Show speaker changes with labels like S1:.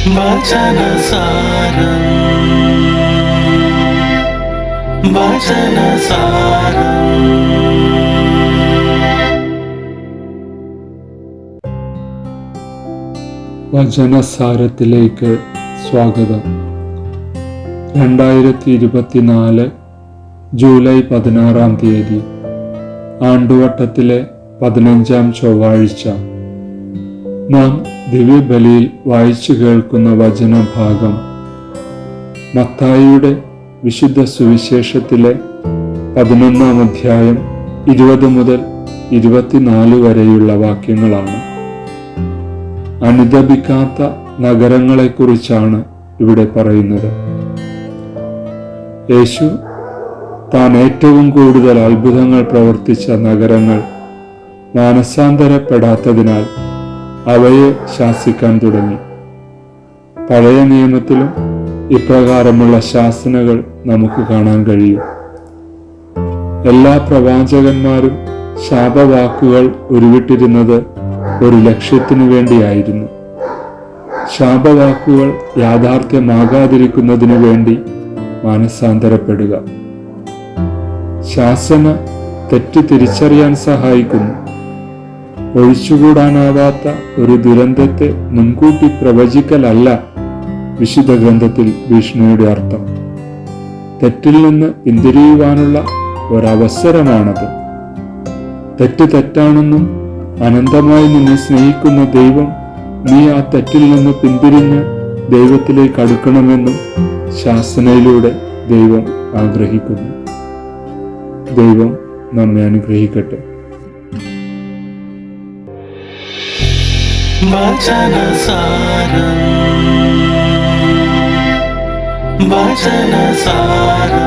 S1: വചനസാരം വചനസാരം.
S2: വചനസാരത്തിലേക്ക് സ്വാഗതം. 2024 ജൂലൈ 16 ആണ്ടുവട്ടത്തിലെ 15-ാം ചൊവ്വാഴ്ച നാം ദിവ്യബലിയിൽ വായിച്ചു കേൾക്കുന്ന വചനഭാഗം മത്തായിയുടെ വിശുദ്ധ സുവിശേഷത്തിലെ 11-ാം അധ്യായം 20 മുതൽ 24 വരെയുള്ള വാക്യങ്ങളാണ്. അനുദപിക്കാത്ത നഗരങ്ങളെക്കുറിച്ചാണ് ഇവിടെ പറയുന്നത്. യേശു താൻ ഏറ്റവും കൂടുതൽ അത്ഭുതങ്ങൾ പ്രവർത്തിച്ച നഗരങ്ങൾ മാനസാന്തരപ്പെടാത്തതിനാൽ അവയെ ശാസിക്കാൻ തുടങ്ങി. പഴയ നിയമത്തിലും ഇപ്രകാരമുള്ള ശാസനകൾ നമുക്ക് കാണാൻ കഴിയും. എല്ലാ പ്രവാചകന്മാരും ശാപവാക്കുകൾ ഉരുവിട്ടിരുന്നത് ഒരു ലക്ഷ്യത്തിനു വേണ്ടിയായിരുന്നു. ശാപവാക്കുകൾ യാഥാർത്ഥ്യമാകാതിരിക്കുന്നതിനു വേണ്ടി മാനസാന്തരപ്പെടുക. ശാസന തെറ്റ് തിരിച്ചറിയാൻ സഹായിക്കുന്നു. ഒഴിച്ചുകൂടാനാവാത്ത ഒരു ദുരന്തത്തെ മുൻകൂട്ടി പ്രവചിക്കലല്ല വിശുദ്ധ ഗ്രന്ഥത്തിൽ ഭീഷണിയുടെ അർത്ഥം. തെറ്റിൽ നിന്ന് പിന്തിരിയുവാനുള്ള ഒരവസരമാണത്. തെറ്റ് തെറ്റാണെന്നും അനന്തമായി നിന്നെ സ്നേഹിക്കുന്ന ദൈവം നീ ആ തെറ്റിൽ നിന്ന് പിന്തിരിഞ്ഞ് ദൈവത്തിലേക്ക് അടുക്കണമെന്നും ശാസനയിലൂടെ ദൈവം ആഗ്രഹിക്കുന്നു. ദൈവം നമ്മെ അനുഗ്രഹിക്കട്ടെ.
S1: വചനസാരം വചനസാരം.